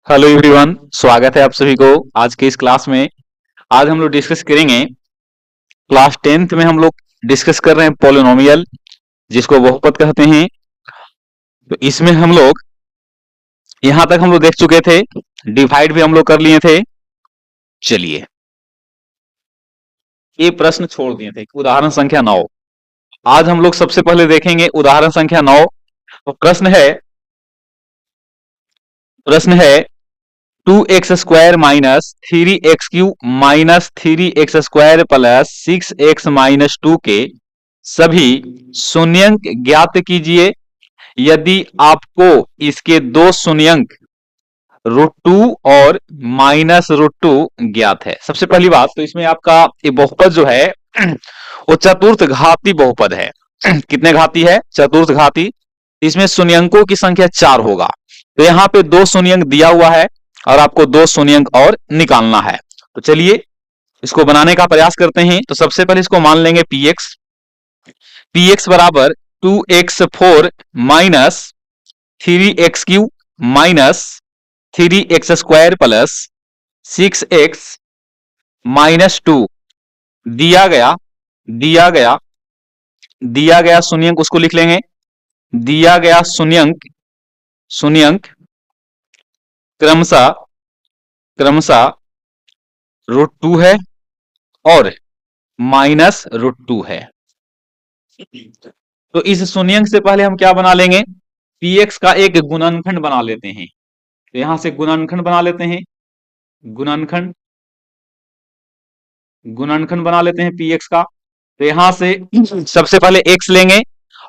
Hello everyone, स्वागत है आप सभी को आज के इस क्लास में। आज हम लोग डिस्कस करेंगे। क्लास 10th में हम लोग डिस्कस कर रहे हैं पॉलिनोमियल, जिसको बहुपद कहते हैं। तो इसमें हम लोग यहां तक हम लोग देख चुके थे, डिवाइड भी हम लोग कर लिए थे। चलिए, ये प्रश्न छोड़ दिए थे, उदाहरण संख्या 9। आज हम लोग सबसे पहले देखेंगे उदाहरण संख्या 9। तो प्रश्न है 2x² minus 3x³ minus 3x² plus 6x-2 के सभी शून्यंक ज्ञात कीजिए यदि आपको इसके दो शून्यंक √2 और -√2 ज्ञात है। सबसे पहली बात तो इसमें आपका ये बहुपद जो है वो चतुर्थ घाती बहुपद है। कितने घाती है? चतुर्थ घाती। इसमें शून्यंकों की संख्या 4 होगा। तो यहाँ पे दो शून्यंक दिया हुआ है और आपको दो शून्यंक और निकालना है। तो चलिए इसको बनाने का प्रयास करते हैं। तो सबसे पहले इसको मान लेंगे px बराबर 2x4 minus 3x³ minus 3x² plus 6x-2 दिया गया शून्यंक उसको लिख लेंगे। दिया गया शून्यंक क्रमशः √2 है और -√2 है। तो इस शून्यंक से पहले हम क्या बना लेंगे? px का एक गुणनखंड बना लेते हैं। तो यहां से गुणनखंड बना लेते हैं। गुणनखंड बना लेते हैं px का। तो यहां से सबसे पहले x लेंगे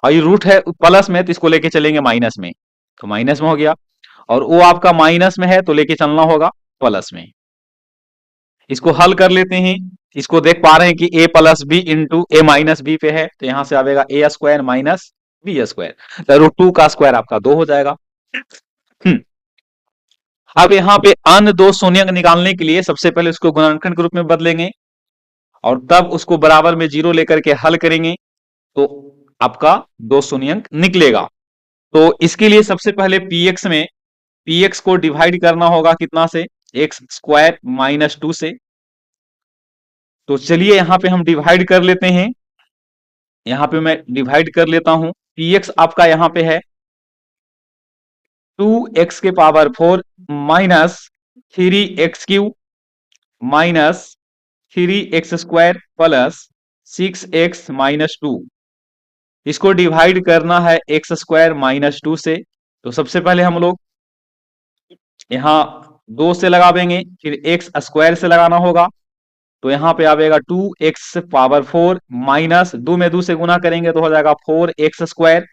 और ये रूट है प्लस में, तो इसको लेके चलेंगे माइनस में। तो माइनस में हो गया और वो आपका माइनस में है तो लेके चलना होगा प्लस में। इसको हल कर लेते हैं। इसको देख पा रहे हैं कि a plus B into A minus B पे है, तो यहां से आएगा a² माइनस b²। तो √2 का स्क्वायर आपका 2 हो जाएगा। अब यहाँ पे अन्य दो शून्यंक निकालने के लिए सबसे पहले उसको गुणनखंड के रूप में बदलेंगे और तब उसको बराबर में 0 लेकर के हल करेंगे तो आपका दो शून्यंक निकलेगा। तो इसके लिए सबसे पहले px को डिवाइड करना होगा कितना से? x² -2 से। तो चलिए यहां पे हम डिवाइड कर लेते हैं। यहां पे मैं डिवाइड कर लेता हूं। px आपका यहां पे है 2x⁴ minus 3x³ minus 3x² plus 6x-2। इसको डिवाइड करना है x² -2 से। तो सबसे पहले हम लोग यहां 2 से लगा देंगे, फिर x² से लगाना होगा। तो यहां पे आएगा 2x⁴ माइनस 2 में 2 से गुना करेंगे तो हो जाएगा 4x²।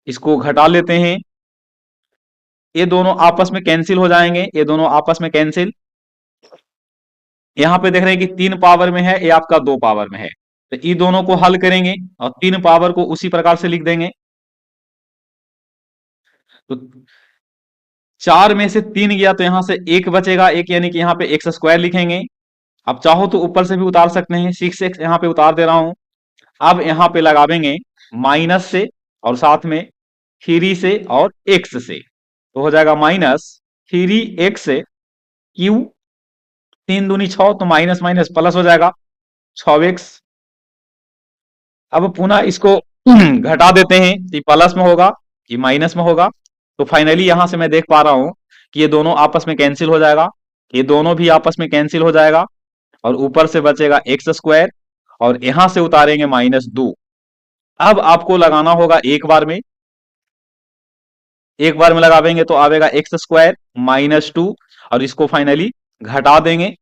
इसको घटा लेते हैं। ये दोनों आपस में कैंसिल हो जाएंगे, ये दोनों आपस में कैंसिल। यहां पे देख रहे हैं कि 3 पावर में है, ये आपका 2 पावर में है। तो ये दोनों को हल करेंगे और 3 पावर को उसी प्रकार से लिख देंगे। तो 4 में से 3 गया तो यहां से 1 बचेगा, एक यानी कि यहां पे x² लिखेंगे। अब चाहो तो ऊपर से भी उतार सकते हैं, 6x यहां पे उतार दे रहा हूं। अब यहां पे लगावेंगे माइनस से और साथ में 3 से और x से, तो हो जाएगा -3x³ 3 दूनी 6, तो माइनस माइनस प्लस हो जाएगा 6x। अब पुनः इसको घटा देते हैं, ये प्लस में होगा, ये माइनस में होगा। तो फाइनली यहां से मैं देख पा रहा हूं कि ये दोनों आपस में कैंसिल हो जाएगा, ये दोनों भी आपस में कैंसिल हो जाएगा और ऊपर से बचेगा x² और यहां से उतारेंगे -2। अब आपको लगाना होगा एक बार में लगावेंगे तो आएगा x² -2 और इसको फाइनली घटा देंगे।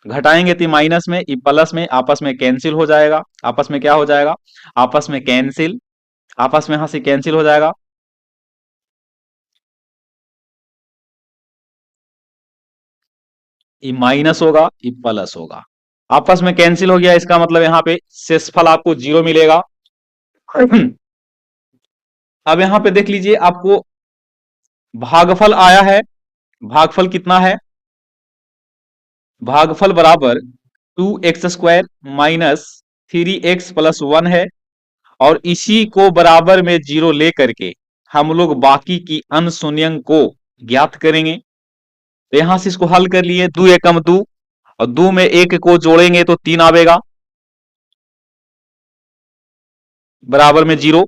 घटाएंगे तो माइनस में, ये प्लस में आपस में कैंसिल हो जाएगा। आपस में क्या हो जाएगा? आपस में कैंसिल, आपस में यहां से कैंसिल हो जाएगा। ये माइनस होगा, ये प्लस होगा, आपस में कैंसिल हो गया। इसका मतलब यहां पे शेषफल आपको 0 मिलेगा। अब यहां पे देख लीजिए, आपको भागफल आया है। भागफल कितना है? भागफल बराबर 2x² माइनस 3x प्लस 1 है और इसी को बराबर में 0 लेकर के हम लोग बाकी की अन्य शून्यंक को ज्ञात करेंगे। तो यहां से इसको हल कर लिए, 2 एकम 2 और 2 में 1 को जोड़ेंगे तो 3 आवेगा, बराबर में 0।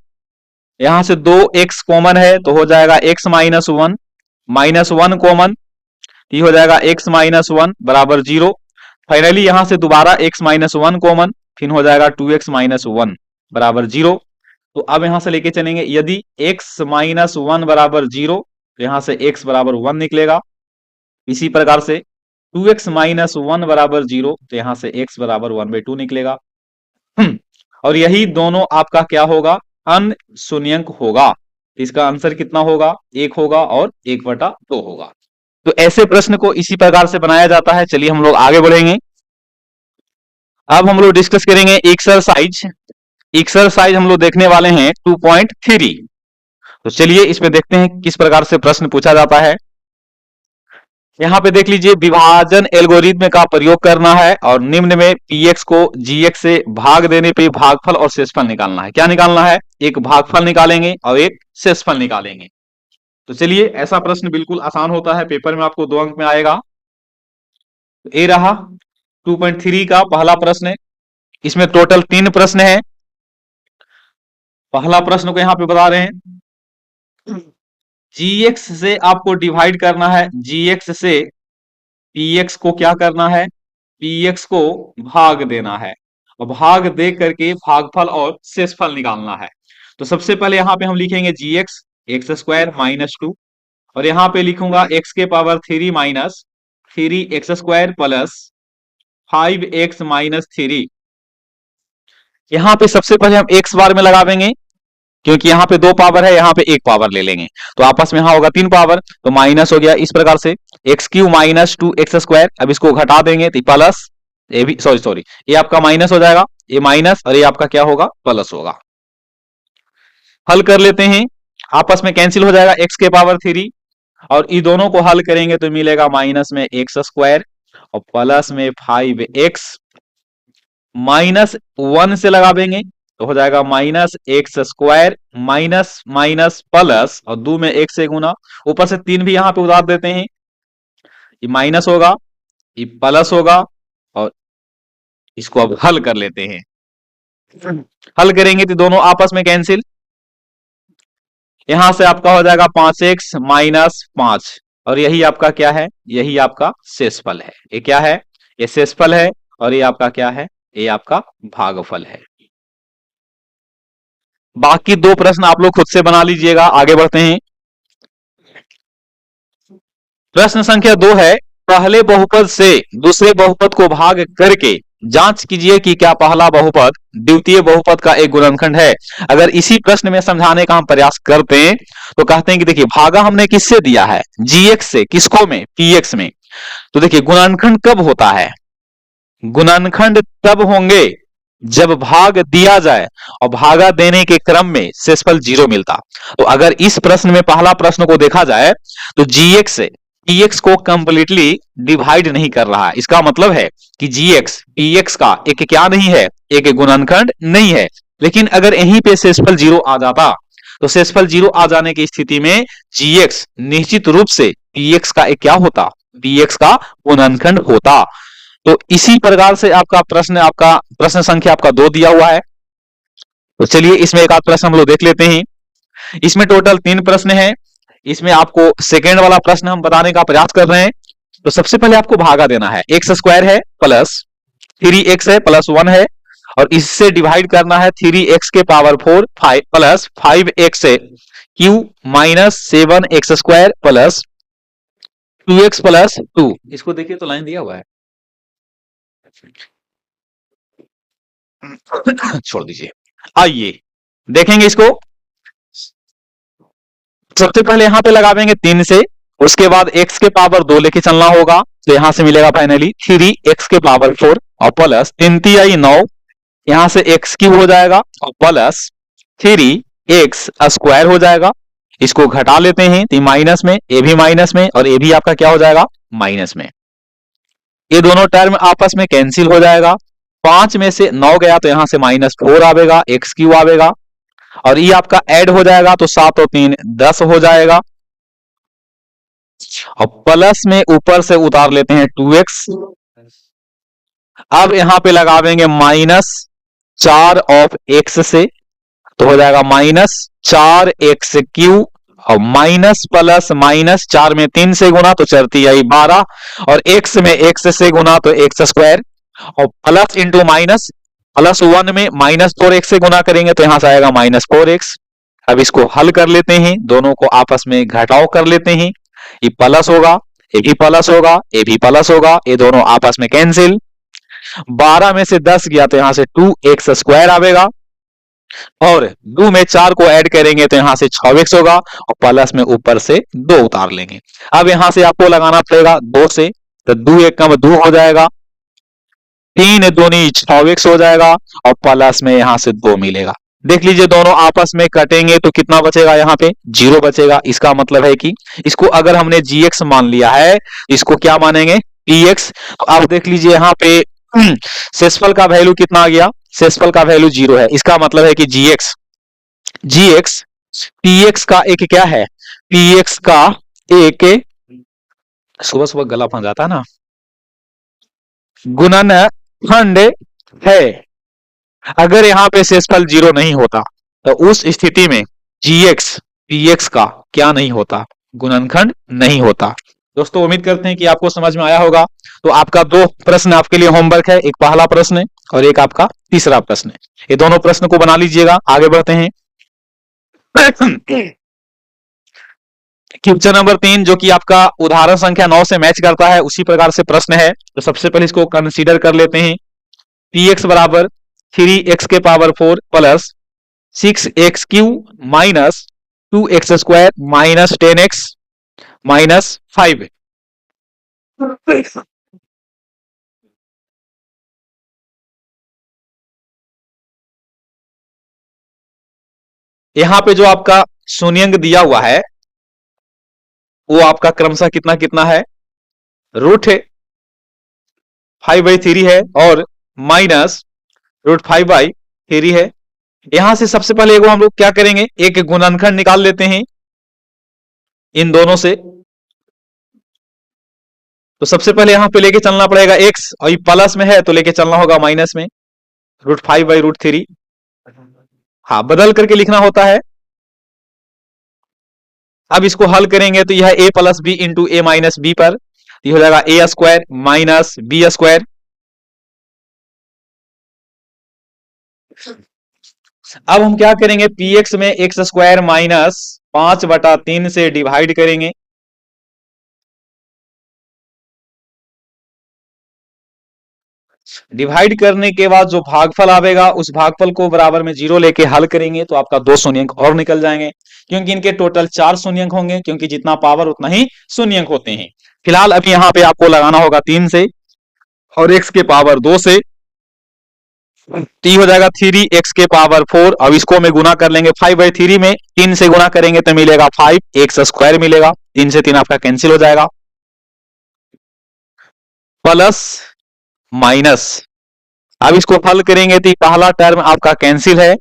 यहां से 2x कॉमन है तो हो जाएगा x माइनस 1, माइनस 1 कॉमन, ये हो जाएगा x माइनस 1 बराबर 0। फाइनली यहां से दोबारा x माइनस 1 कॉमन, फिर हो जाएगा 2x माइनस 1 बराबर 0। तो अब यहां से लेके चलेंगे, यदि x माइनस 1 बराबर 0 तो यहां से x बराबर 1 निकलेगा। इसी प्रकार से 2x माइनस 1 बराबर 0 तो यहां से x बराबर 1/2 निकलेगा। और यही दोनों आपका क्या होगा, अनशून्यंक होगा। इसका आंसर कितना होगा, 1 होगा और 1/2 होगा। तो ऐसे प्रश्न को इसी प्रकार से बनाया जाता है। चलिए हम लोग आगे बढ़ेंगे। अब हम लोग डिस्कस करेंगे एक्सरसाइज। एक्सरसाइज हम लोग देखने वाले हैं 2.3। तो चलिए इसमें देखते हैं किस प्रकार से प्रश्न पूछा जाता है। यहां पे देख लीजिए, विभाजन एल्गोरिथ्म का प्रयोग करना है और निम्न में px को gx से भाग देने पे भागफल और शेषफल निकालना है। क्या निकालना है, एक भागफल निकालेंगे और एक शेषफल निकालेंगे। तो चलिए, ऐसा प्रश्न बिल्कुल आसान होता है, पेपर में आपको 2 अंक में आएगा। तो ये रहा 2.3 का पहला प्रश्न है। इसमें टोटल 3 प्रश्न है। पहला प्रश्न को यहां पे बता रहे हैं, gx से आपको डिवाइड करना है, gx से px को क्या करना है, px को भाग देना है और भाग दे करके भागफल और शेषफल निकालना है। तो सबसे पहले यहां पे हम लिखेंगे gx एक्स स्क्वायर माइनस 2 और यहां पे लिखूंगा x के power 3 minus 3x square plus 5x minus 3। यहां पे सबसे पहले हम x बार में लगा देंगे, क्योंकि यहां पे 2 पावर है, यहां पे 1 पावर ले लेंगे तो आपस में यहां होगा 3 पावर, तो माइनस हो गया। इस प्रकार से x Q minus 2x square, अब इसको घटा देंगे तो प्लस, ये भी सॉरी ये आपका माइनस हो जाएगा, ये माइनस और ये आपका क्या होगा, प्लस होगा। हल कर लेते हैं, आपस में कैंसिल हो जाएगा x के पावर 3 और इन दोनों को हल करेंगे तो मिलेगा माइनस में एक्स स्क्वायर और प्लस में 5x, माइनस 1 से लगा देंगे तो हो जाएगा minus x square minus minus plus और 2 में 1 से गुना, ऊपर से 3 भी यहां पे उतार देते हैं, ये माइनस होगा, ये प्लस होगा और इसको अब हल कर लेते हैं। हल करेंगे तो दोनों आपस में कैंसिल, यहां से आपका हो जाएगा 5x माइनस 5 और यही आपका क्या है, यही आपका शेषफल है। ये क्या है, ये शेषफल है और ये आपका क्या है, ये आपका भागफल है। बाकी 2 प्रश्न आप लोग खुद से बना लीजिएगा। आगे बढ़ते हैं, प्रश्न संख्या 2 है, पहले बहुपद से दूसरे बहुपद को भाग करके जांच कीजिए कि क्या पहला बहुपद द्वितीय बहुपद का एक गुणनखंड है। अगर इसी प्रश्न में समझाने का हम प्रयास करते हैं तो कहते हैं कि देखिए, भागा हमने किससे दिया है, gx से, किसको में, px में। तो देखिए, गुणनखंड कब होता है, गुणनखंड तब होंगे जब भाग दिया जाए और भागा देने के क्रम में शेषफल 0 मिलता। तो अगर इस प्रश्न में पहला प्रश्न को देखा जाए तो gx से px को कंप्लीटली डिवाइड नहीं कर रहा है। इसका मतलब है कि gx px का एक क्या नहीं है, एक गुणनखंड नहीं है। लेकिन अगर यहीं पे शेषफल 0 आ जाता तो शेषफल 0 आ जाने की स्थिति में gx निश्चित रूप से px का एक क्या होता, px का गुणनखंड होता। तो इसी प्रकार से आपका प्रश्न संख्या आपका 2 दिया हुआ है। तो चलिए इसमें एक आध प्रश्न हम लोग देख लेते हैं। इसमें टोटल 3 प्रश्न हैं। इसमें आपको सेकेंड वाला प्रश्न हम बताने का प्रयास कर रहे हैं। तो सबसे पहले आपको भागा देना है, एक्स स्क्वायर है प्लस 3x है प्लस 1 है और इससे डिवाइड करना है 3x के पावर 4 5 प्लस 5x है Q minus 7x square plus 2x plus 2। इसको देखिए तो लाइन दिया हुआ है, छोड़ दीजिए। आइए देखेंगे इसको। सबसे पहले यहां पे लगा देंगे 3 से, उसके बाद x के पावर 2 लेके चलना होगा तो यहां से मिलेगा फाइनली 3x के पावर 4 और प्लस 3 3 9, यहां से x क्यूब हो जाएगा और प्लस 3x स्क्वायर हो जाएगा। इसको घटा लेते हैं तो माइनस में, ए भी माइनस में और ए भी आपका क्या हो जाएगा, माइनस में। ये दोनों टर्म आपस में कैंसिल हो जाएगा। 5 में से 9 गया तो यहां से -4 आवेगा, एक्स क्यू आवेगा और ये आपका ऐड हो जाएगा तो 7 और 3 10 हो जाएगा। और प्लस में ऊपर से उतार लेते हैं 2x। अब यहां पे लगा देंगे -4 ऑफ x से, तो हो जाएगा -4x³ और माइनस प्लस माइनस, 4 में 3 से गुना तो चरती आई 12, और x में x से गुना तो x², और प्लस इंटू माइनस, +1 में -4x से गुना करेंगे तो यहां से आएगा -4x। अब इसको हल कर लेते हैं, दोनों को आपस में घटाव कर लेते हैं, ये प्लस होगा, ये भी प्लस होगा, ये भी प्लस होगा, ये दोनों आपस में कैंसिल। 12 में से 10 गया तो यहां से 2x² आवेगा, और 2 में 4 को ऐड करेंगे तो यहां से 6x होगा, और प्लस में ऊपर से 2 उतार लेंगे। अब यहां से आपको लगाना पड़ेगा 2 से, तो 2 1 2 हो जाएगा, 3 दूनी 6x हो जाएगा, और प्लस में यहां से 2 मिलेगा। देख लीजिए दोनों आपस में कटेंगे तो कितना बचेगा, यहाँ पे 0 बचेगा। इसका मतलब है कि इसको अगर हमने gx मान लिया है, इसको क्या मानेंगे, px। तो आप देख लीजिए यहाँ पे शेषफल का वैल्यू कितना आ गया, शेषफल का वैल्यू 0 है। इसका मतलब है कि gx px का एक क्या है, px का एक, सुबह सुबह गला फंस जाता है ना, गुणनखंड है। अगर यहां पे शेषफल 0 नहीं होता तो उस स्थिति में gx px का क्या नहीं होता, गुणनखंड नहीं होता। दोस्तों उम्मीद करते हैं कि आपको समझ में आया होगा। तो आपका 2 प्रश्न आपके लिए होमवर्क है, एक पहला प्रश्न और एक आपका तीसरा प्रश्न। ये दोनों प्रश्न को बना लीजिएगा, आगे बढ़ते हैं। क्वेश्चन नंबर 3 जो कि आपका उदाहरण संख्या 9 से मैच करता है, उसी प्रकार से प्रश्न है। तो सबसे पहले इसको कंसीडर कर लेते हैं। px बराबर 3x⁴ plus 6x³ minus 2x² minus 10x minus 5। यहां पे जो आपका शून्यंक दिया हुआ है वो आपका क्रमशः कितना कितना है, √5/3 है और माइनस √5/3 है। यहां से सबसे पहले हम लोग क्या करेंगे, एक गुणनखंड निकाल लेते हैं इन दोनों से। तो सबसे पहले यहां पे लेके चलना पड़ेगा x, और ये प्लस में है तो लेके चलना होगा माइनस में, √5/3। हाँ, बदल करके लिखना होता है। अब इसको हल करेंगे तो यह a plus B into A minus B पर, ये हो जाएगा a² माइनस b²। अब हम क्या करेंगे, px में x² माइनस 5/3 से डिवाइड करेंगे। डिवाइड करने के बाद जो भागफल आवेगा उस भागफल को बराबर में 0 लेके हल करेंगे तो आपका 2 शून्यंक और निकल जाएंगे, क्योंकि इनके टोटल 4 शून्यंक होंगे, क्योंकि जितना पावर उतना ही शून्यंक होते हैं। फिलहाल अभी यहां पे आपको लगाना होगा 3 से और x के पावर 2 से, तो हो जाएगा 3x⁴। अब इसको में गुना कर लेंगे 5/3 में, 3 से गुना करेंगे तो मिलेगा 5x² मिलेगा, 3 से 3 आपका कैंसिल हो जाएगा, प्लस माइनस। अब इसको हल करेंगे तो पहला टर्म आपका कैंसिल है।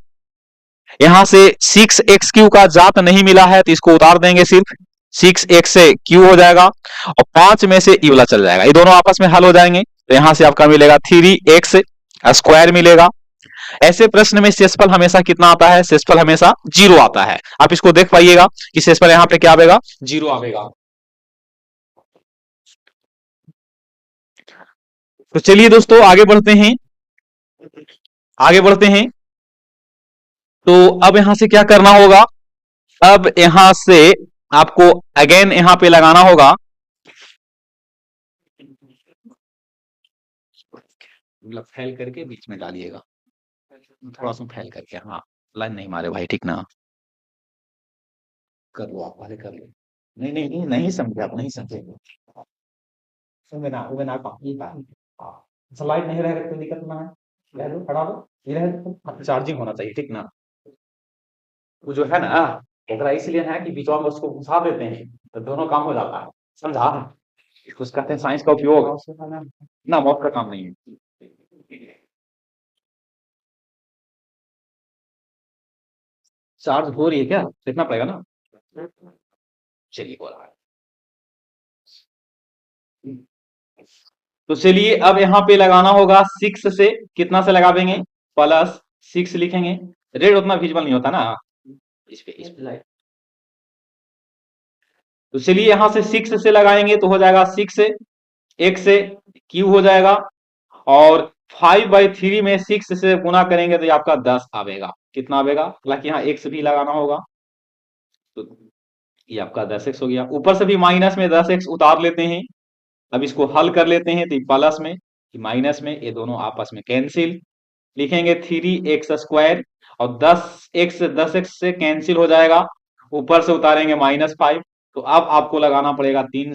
यहां से 6x³ का जात नहीं मिला है तो इसको उतार देंगे, सिर्फ 6x से q हो जाएगा, और 5 में से ई वाला चल जाएगा, ये दोनों आपस में हल हो जाएंगे। तो यहां से आपका मिलेगा 3x² मिलेगा। ऐसे प्रश्न में शेषफल हमेशा कितना आता है, शेषफल हमेशा 0 आता है। आप इसको देख पाइएगा कि शेषफल यहां पे क्या आएगा, 0 आएगा। तो चलिए दोस्तों आगे बढ़ते हैं, आगे बढ़ते हैं। तो अब यहां से क्या करना होगा, अब यहां से आपको अगेन यहां पे लगाना होगा, मतलब फैल करके बीच में डालिएगा, थोड़ा सा फैल करके, हाँ लाइन नहीं मारे भाई, ठीक ना, कर लो आप पहले कर लो। नहीं नहीं नहीं, नहीं समझे आप, नहीं समझे। स्लाइड नहीं रहेगा कोई दिक्कत ना है, रह लो खड़ा लो, ये रहे चार्जिंग होना चाहिए, ठीक ना। वो जो है ना, ओकरा इसलिए है कि बीचवा में उसको घुसा देते हैं तो दोनों काम हो जाता है, समझा। उसको कहते हैं साइंस का उपयोग, ना मौत का काम नहीं है। चार्ज हो रही है क्या, देखना पड़ेगा ना, चलिए हो रहा है। तो चलिए अब यहां पे लगाना होगा 6 से, कितना से लगाएंगे, +6 लिखेंगे। रेड उतना विजिबल नहीं होता ना, इस पे लाइट। तो चलिए यहां से 6 से लगाएंगे तो हो जाएगा 6 x से क्यू हो जाएगा, और 5/3 में 6 से गुना करेंगे तो ये आपका 10 आवेगा। कितना आवेगा, हालांकि यहाँ x भी लगाना होगा, तो ये आपका 10x हो गया। ऊपर से भी माइनस में 10x उतार लेते हैं। अब इसको हल कर लेते हैं तो प्लस में माइनस में ये दोनों आपस में कैंसिल, लिखेंगे 3x² और 10x से कैंसिल हो जाएगा, ऊपर से उतारेंगे -5। तो अब आपको लगाना पड़ेगा 3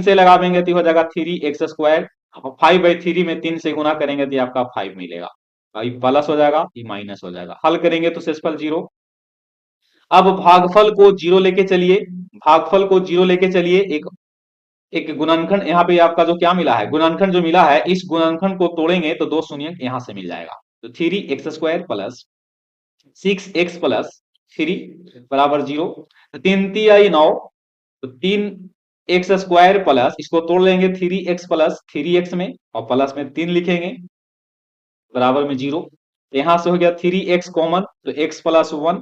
से लगाएंगे तो हो जाएगा 3x² और 5/3 में 3 से गुना करेंगे तो आपका 5 मिलेगा। ये प्लस हो जाएगा, ये माइनस हो जाएगा, हल करेंगे तो शेषफल 0। अब भागफल को 0 लेके चलिए, भागफल को 0 लेके चलिए। एक एक गुणनखंड यहाँ पे आपका जो क्या मिला है, गुणनखंड जो मिला है, इस गुणनखंड को तोड़ेंगे तो 2 शून्य यहां से मिल जाएगा। तो 3x² प्लस 6x प्लस 3 बराबर 0। 3×3 = 9, तो 3x² प्लस, इसको तोड़ लेंगे 3x प्लस 3x में, और प्लस में 3 लिखेंगे बराबर में 0। यहां से हो गया 3x कॉमन, तो x प्लस 1,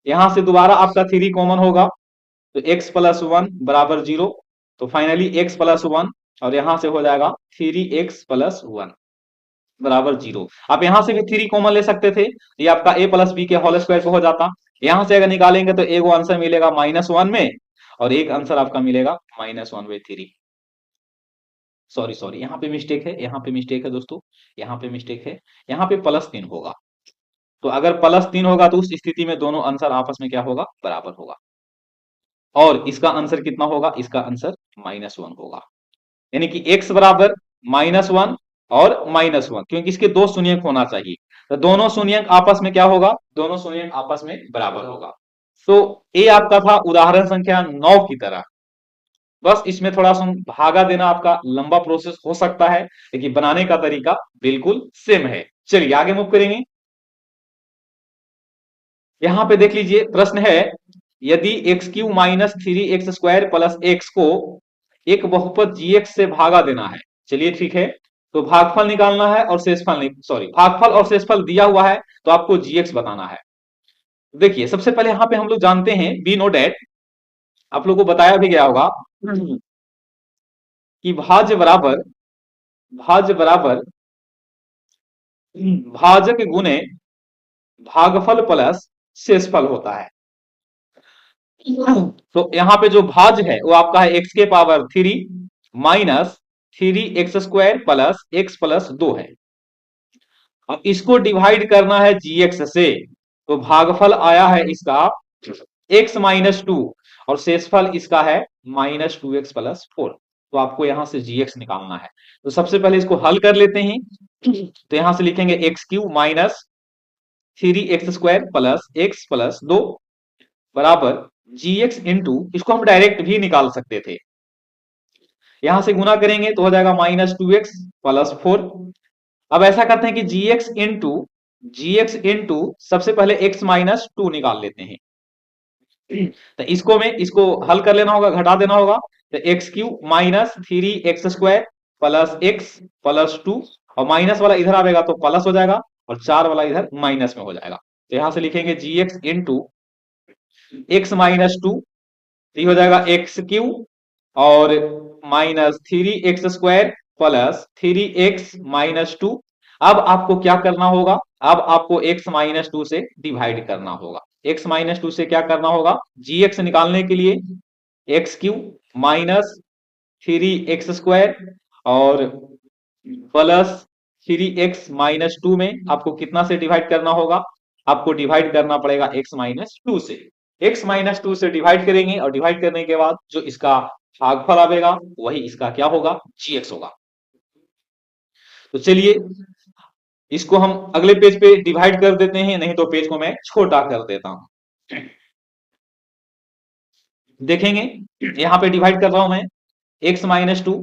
यहां से दोबारा आपका 3 कॉमन होगा तो x प्लस 1 बराबर 0। तो फाइनली x प्लस 1 और यहां से हो जाएगा 3x प्लस 1 बराबर 0। आप यहां से भी 3 कॉमन ले सकते थे, ये आपका a प्लस बी के होल स्क्वायर को हो जाता। यहां से अगर निकालेंगे तो एक आंसर मिलेगा -1 में, और एक आंसर आपका मिलेगा -1/3। सॉरी सॉरी, यहाँ पे मिस्टेक है, यहाँ पे मिस्टेक है दोस्तों, यहाँ पे मिस्टेक है, यहाँ पे +3 होगा। तो अगर +3 होगा तो उस स्थिति में दोनों आंसर आपस में क्या होगा, बराबर होगा। और इसका आंसर कितना होगा, इसका आंसर -1 होगा। यानी कि x बराबर -1 और -1, क्योंकि इसके 2 शून्यक होना चाहिए, तो दोनों शून्यक आपस में क्या होगा, दोनों शून्यक आपस में बराबर होगा। तो ये आपका था उदाहरण संख्या 9 की तरह। बस इसमें थोड़ा सा भागा देना आपका लंबा प्रोसेस हो सकता है, लेकिन बनाने का तरीका बिल्कुल सेम है। चलिए आगे मूव करेंगे। यहां पे देख लीजिए प्रश्न है, यदि x³ minus 3x² plus x को एक बहुपद gx से भागा देना है। चलिए ठीक है, तो भागफल निकालना है और शेषफल नहीं, सॉरी, भागफल और शेषफल दिया हुआ है तो आपको gx बताना है। देखिए सबसे पहले यहां पे हम लोग जानते हैं, बी नो डेट, आप लोगों को बताया भी गया होगा कि भाज्य बराबर भाजक गुने भागफल प्लस शेषफल होता है। तो यहाँ पे जो भाज्य है वो आपका है x के power 3 minus 3x² plus x plus 2 है। अब इसको डिवाइड करना है gx से, तो भागफल आया है इसका x माइनस 2 और शेषफल इसका है -2x प्लस 4। तो आपको यहां से gx निकालना है, तो सबसे पहले इसको हल कर लेते हैं। तो यहां से लिखेंगे x³ minus 3x² plus x plus 2 बराबर gx इंटू, इसको हम डायरेक्ट भी निकाल सकते थे, यहां से गुना करेंगे तो हो जाएगा -2x प्लस 4। अब ऐसा करते हैं कि gx इंटू सबसे पहले x माइनस 2 निकाल लेते हैं। तो इसको हल कर लेना होगा, घटा देना होगा, तो x³ minus 3x² plus x plus 2, और माइनस वाला इधर आएगा तो प्लस हो जाएगा, और 4 वाला इधर माइनस में हो जाएगा। तो यहां से लिखेंगे gx इंटू x माइनस 2, तो हो जाएगा x³ और -3x² प्लस 3x माइनस 2। अब आपको क्या करना होगा, अब आपको x माइनस 2 से डिवाइड करना होगा। x माइनस 2 से क्या करना होगा, gx निकालने के लिए x³ माइनस 3x² और प्लस 3x माइनस 2 में आपको कितना से डिवाइड करना होगा, आपको डिवाइड करना पड़ेगा x माइनस 2 से। x माइनस 2 से डिवाइड करेंगे, और डिवाइड करने के बाद जो इसका भागफल आएगा वही इसका क्या होगा, gx होगा। तो चलिए इसको हम अगले पेज पे डिवाइड कर देते हैं, नहीं तो पेज को मैं छोटा कर देता हूं। देखेंगे यहां पे डिवाइड कर रहा हूं मैं, x minus 2,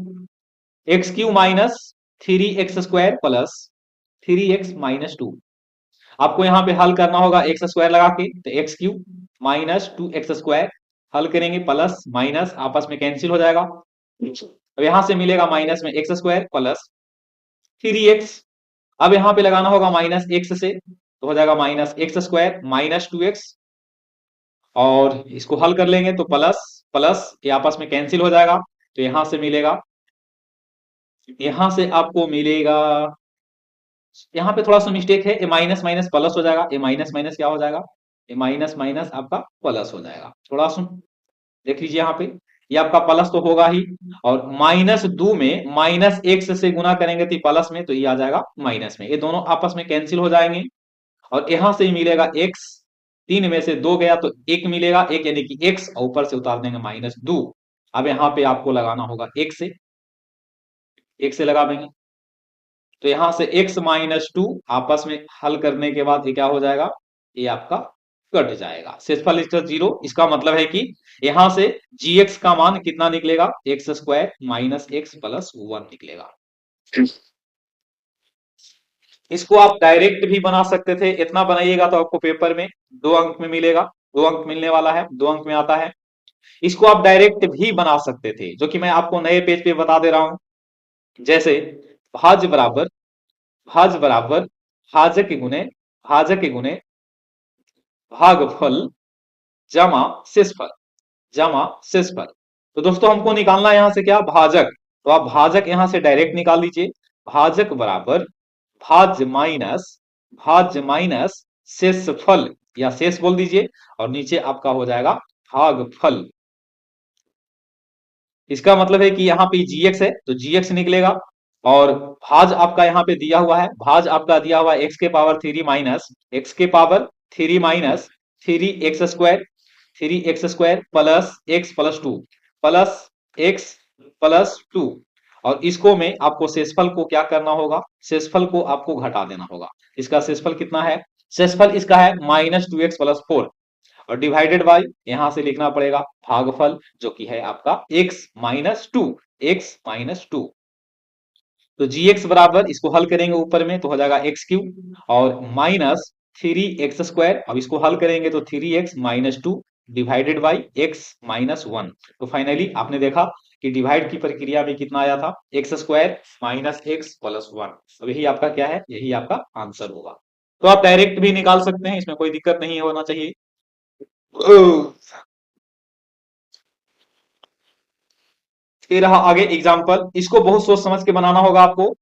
x³ minus 3x² plus 3x minus 2। आपको यहां पे हल करना होगा x² लगा के, तो x³ माइनस 2x² हल करेंगे, प्लस माइनस आपस में कैंसिल हो जाएगा, अब यहां से मिलेगा माइनस में एक्स स्क्वायर प्लस 3x। अब यहां पे लगाना होगा माइनस एक्स से, तो हो जाएगा minus x square minus 2x, और इसको हल कर लेंगे तो प्लस प्लस ये आपस में कैंसिल हो जाएगा, तो यहां से मिलेगा, यहां से आपको मिलेगा, यहां पे थोड़ा सा मिस्टेक है, ए माइनस माइनस प्लस हो जाएगा, ए माइनस माइनस क्या हो जाएगा, ए माइनस माइनस आपका प्लस हो जाएगा। थोड़ा सा देख लीजिए यहाँ पे, ये आपका प्लस तो होगा ही, और माइनस 2 में माइनस एक्स से गुना करेंगे तो प्लस में, तो ये आ जाएगा माइनस में, ये दोनों आपस में कैंसिल हो जाएंगे, और यहां से मिलेगा एक्स, 3 में से 2 गया तो 1 मिलेगा, एक यानी कि एक्स, और ऊपर से उतार देंगे -2। अब यहाँ पे आपको लगाना होगा एक से लगा देंगे, तो यहां से x -2 आपस में हल करने के बाद ये क्या हो जाएगा, ये आपका कट जाएगा, शेषफल इसका 0। इसका मतलब है कि यहां से gx का मान कितना निकलेगा, x square minus x plus 1 निकलेगा। इसको आप डायरेक्ट भी बना सकते थे, इतना बनाइएगा तो आपको पेपर में 2 अंक में मिलेगा, 2 अंक मिलने वाला है, 2 अंक में आता है। इसको आप डायरेक्ट भी बना सकते थे, जो कि मैं आपको नए पेज पे बता दे रहा हूं, जैसे भाज्य बराबर भाज्य बराबर भाजक गुने भागफल जमा शेषफल, जमा शेषफल। तो दोस्तों हमको निकालना है यहां से क्या, भाजक, तो आप भाजक यहां से डायरेक्ट निकाल लीजिए, भाजक बराबर भाज्य माइनस शेषफल, या शेष बोल दीजिए, और नीचे आपका हो जाएगा भागफल। इसका मतलब है कि यहाँ पे gx है तो gx निकलेगा, और भाज आपका यहाँ पे दिया हुआ है, भाज आपका दिया हुआ है x के पावर 3 माइनस एक्स के power 3 minus 3x square plus x plus 2 plus x plus 2, और इसको में आपको शेषफल को क्या करना होगा, शेषफल को आपको घटा देना होगा। इसका शेषफल कितना है, शेषफल इसका है -2x प्लस 4, और डिवाइडेड बाय यहां से लिखना पड़ेगा भागफल, जो कि है आपका x-2, तो gx बराबर, इसको हल करेंगे ऊपर में तो हो जाएगा x3 और माइनस 3x स्क्वायर, अब इसको हल करेंगे तो 3x-2 डिवाइडेड बाई x-1। तो फाइनली आपने देखा कि डिवाइड की प्रक्रिया में कितना आया था, x square minus x plus 1। अब यही आपका क्या है, यही आपका आंसर होगा। तो आप डायरेक्ट भी निकाल सकते हैं, इसमें कोई दिक्कत नहीं होना चाहिए। ये रहा आगे एग्जाम्पल, इसको बहुत सोच समझ के बनाना होगा आपको,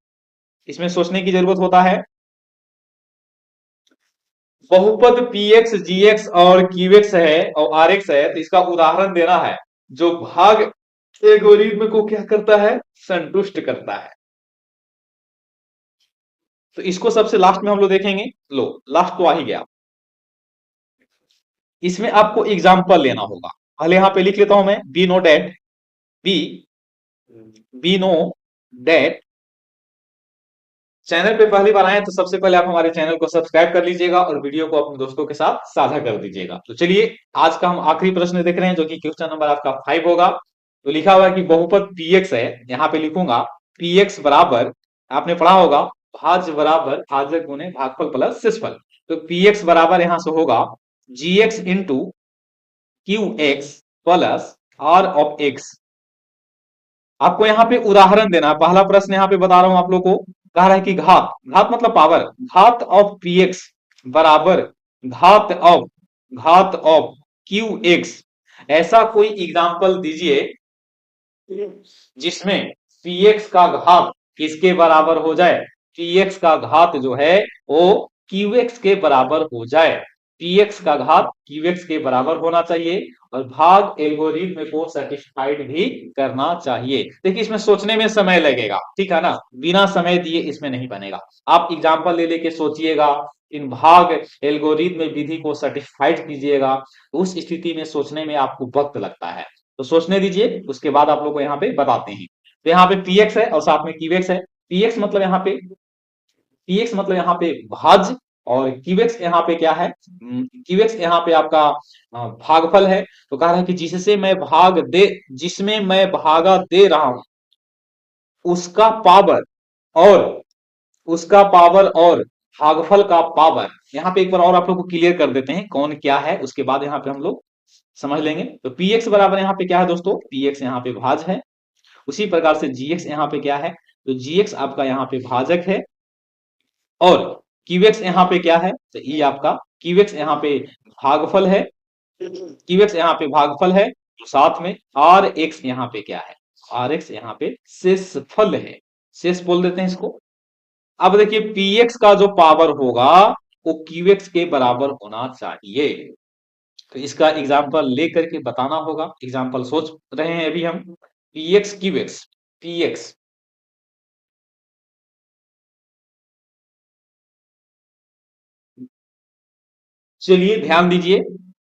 इसमें सोचने की जरूरत होता है। बहुपद px gx और qx है और rx है, तो इसका उदाहरण देना है जो भाग एल्गोरिथ्म को क्या करता है, संतुष्ट करता है। तो इसको सबसे लास्ट में हम लोग देखेंगे, लो लास्ट तो आ ही गया, इसमें आपको एग्जाम्पल लेना होगा। पहले यहां पे लिख लेता हूं मैं, B no date B B no date, channel पे पहली बार आए तो सबसे पहले आप हमारे चैनल को सब्सक्राइब कर लीजिएगा और वीडियो को अपने दोस्तों के साथ साझा कर दीजिएगा। तो चलिए आज का हम आखिरी प्रश्न देख रहे हैं, जो कि क्वेश्चन नंबर आपका 5 होगा। तो लिखा हुआ है कि बहुपद px है, यहाँ पे लिखूंगा px बराबर, आपने पढ़ा होगा भाज्य बराबर भाजक गुने भागफल प्लस शेषफल, तो px बराबर यहां से होगा gx into qx plus r of x। आपको यहाँ पे उदाहरण देना है, पहला प्रश्न यहाँ पे बता रहा हूं आप लोग को, कह रहा है कि घात, घात मतलब पावर, घात ऑफ px बराबर घात ऑफ qx। ऐसा कोई एग्जांपल दीजिए जिसमें px का घात किसके बराबर हो जाए, px का घात जो है वो qx के बराबर हो जाए, px का घात qx के बराबर होना चाहिए, और भाग एल्गोरिथ्म को सेटिस्फाइड भी करना चाहिए। देखिए इसमें सोचने में समय लगेगा, ठीक है ना, बिना समय दिए इसमें नहीं बनेगा। आप एग्जांपल ले लेके सोचिएगा, इन भाग एल्गोरिथ्म विधि को सेटिस्फाइड कीजिएगा, उस स्थिति में सोचने में आपको वक्त लगता है। तो सोचने दीजिए, उसके बाद आप लोग को यहाँ पे बताते हैं। तो यहाँ पे px है और साथ में qx है, px मतलब यहाँ पे भाज्य, और qx यहाँ पे क्या है, qx यहाँ पे आपका भागफल है। तो कह रहा है कि जिसमें मैं भागा दे रहा हूं उसका पावर और भागफल का पावर, यहाँ पे एक बार और आप लोग को क्लियर कर देते हैं कौन क्या है, उसके बाद यहाँ पे हम लोग समझ लेंगे। तो px बराबर यहाँ पे क्या है दोस्तों, px यहाँ पे भाज्य है, उसी प्रकार से gx यहाँ पे क्या है, तो gx आपका यहाँ पे भाजक है और qx यहाँ पे क्या है, तो ये आपका qx यहाँ पे भागफल है, qx यहाँ पे भागफल है, तो साथ में rx यहाँ पे क्या है, rx यहाँ पे शेषफल है, शेष बोल देते हैं इसको। अब देखिए px का जो पावर होगा वो qx के बराबर होना चाहिए, तो इसका एग्जाम्पल लेकर के बताना होगा। एग्जाम्पल सोच रहे हैं अभी हम, px qx, px चलिए ध्यान दीजिए,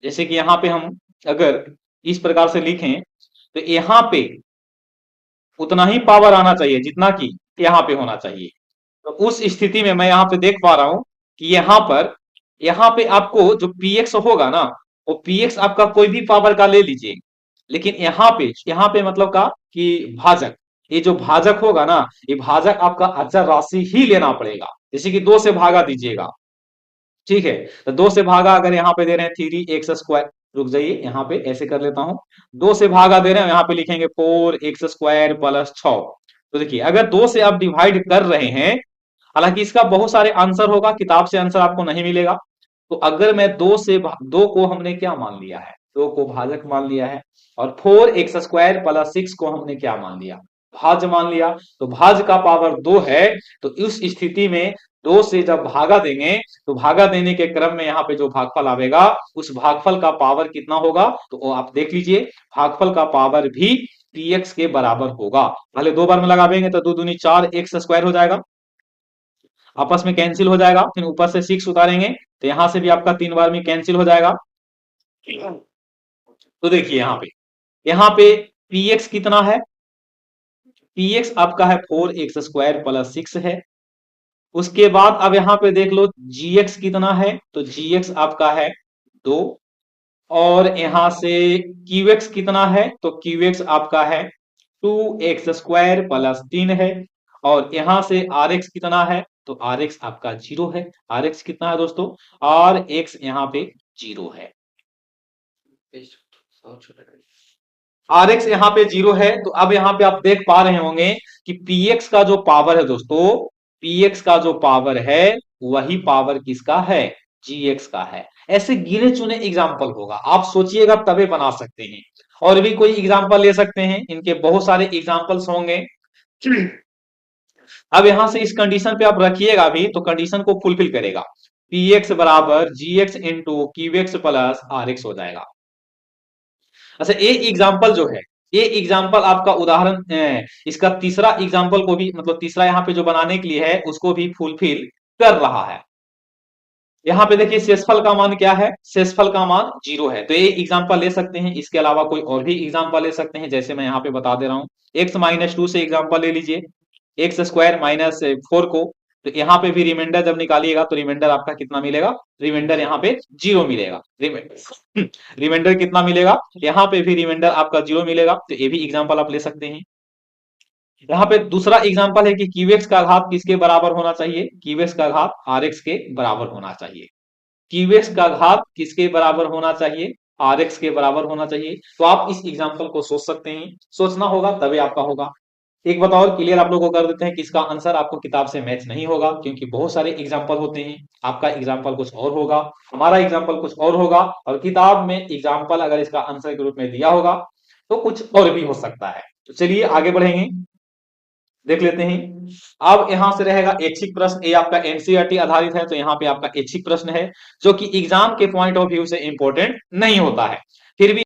जैसे कि यहां पे हम अगर इस प्रकार से लिखें तो यहां पे उतना ही पावर आना चाहिए जितना कि यहां पे होना चाहिए। तो उस स्थिति में मैं यहां पे देख पा रहा हूं कि यहां पे आपको जो px होगा ना, वो px आपका कोई भी पावर का ले लीजिए, लेकिन यहाँ पे मतलब का कि भाजक, ये जो भाजक होगा ना, ये भाजक आपका अचर राशि ही लेना पड़ेगा, जैसे कि 2 से भागा दीजिएगा, ठीक है। तो 2 से भागा अगर यहाँ पे दे रहे हैं 3x², रुक जाइए यहाँ पे ऐसे कर लेता हूं, 2 से भागा दे रहे हैं, यहाँ पे लिखेंगे 4x² + 6। तो देखिए अगर 2 से आप डिवाइड कर रहे हैं, हालांकि इसका बहुत सारे आंसर होगा, किताब से आंसर आपको नहीं मिलेगा, तो अगर मैं 2 को हमने क्या मान लिया है, 2 को भाजक मान लिया है, और 4x² + 6 को हमने क्या मान लिया, भाज्य मान लिया, तो भाज्य का पावर 2 है। तो उस स्थिति में 2 से जब भागा देंगे, तो भागा देने के क्रम में यहाँ पे जो भागफल आवेगा, उस भागफल का पावर कितना होगा, तो वो आप देख लीजिए, भागफल का पावर भी px के बराबर होगा। पहले 2 बार में लगावेंगे तो 2 दूनी 4x² हो जाएगा, आपस में कैंसिल हो जाएगा, फिर ऊपर से 6 उतारेंगे तो यहां से भी आपका 3 बार में कैंसिल हो जाएगा। तो देखिए यहाँ पे px कितना है, px आपका है 4x² + 6 है। उसके बाद अब यहाँ पे देख लो gx कितना है, तो gx आपका है 2, और यहां से qx कितना है, तो qx आपका है 2x² + 3 है, और यहां से rx कितना है, तो rx आपका 0 है। rx कितना है दोस्तों, rx यहाँ पे 0 है, rx यहाँ पे 0 है। तो अब यहाँ पे आप देख पा रहे होंगे कि px का जो पावर है दोस्तों, px का जो पावर है वही पावर किसका है, gx का है। ऐसे गिने चुने एग्जाम्पल होगा, आप सोचिएगा तबे बना सकते हैं। और भी कोई एग्जाम्पल ले सकते हैं, इनके बहुत सारे एग्जाम्पल्स होंगे। अब यहां से इस कंडीशन पे आप रखिएगा भी तो कंडीशन को फुलफिल करेगा, px बराबर gx into qx plus rx हो जाएगा। अच्छा ये एग्जाम्पल जो है, ये एग्जाम्पल आपका उदाहरण इसका तीसरा एग्जाम्पल को भी, मतलब तीसरा यहाँ पे जो बनाने के लिए है उसको भी फुलफिल कर रहा है। यहाँ पे देखिए शेषफल का मान क्या है, शेषफल का मान 0 है, तो ये एग्जाम्पल ले सकते हैं। इसके अलावा कोई और भी एग्जाम्पल ले सकते हैं, जैसे मैं यहाँ पे बता दे रहा हूँ, x-2 से एग्जाम्पल ले लीजिए, x² - 4 को, तो यहाँ पे भी रिमाइंडर जब निकालिएगा तो रिमाइंडर आपका कितना मिलेगा, रिमाइंडर यहाँ पे 0 मिलेगा। रिमाइंडर कितना मिलेगा, यहाँ पे भी रिमाइंडर आपका 0 मिलेगा, तो ये भी एग्जाम्पल आप ले सकते हैं। यहाँ पे दूसरा एग्जाम्पल है कि qx का घात किसके बराबर होना चाहिए, qx का घात rx के बराबर होना चाहिए, qx का घात किसके बराबर होना चाहिए, rx के बराबर होना चाहिए। तो आप इस एग्जाम्पल को सोच सकते हैं, सोचना होगा तभी आपका होगा। एक बात और क्लियर आप लोगों को कर देते हैं कि इसका आंसर आपको किताब से मैच नहीं होगा, क्योंकि बहुत सारे एग्जाम्पल होते हैं, आपका एग्जाम्पल कुछ और होगा, हमारा एग्जाम्पल कुछ और होगा, और किताब में एग्जाम्पल अगर इसका आंसर के रूप में दिया होगा तो कुछ और भी हो सकता है। तो चलिए आगे बढ़ेंगे, देख लेते हैं। अब यहां से रहेगा ऐच्छिक प्रश्न, ये आपका एनसीईआरटी आधारित है, तो यहाँ पे आपका ऐच्छिक प्रश्न है जो कि एग्जाम के पॉइंट ऑफ व्यू से इंपॉर्टेंट नहीं होता है, फिर भी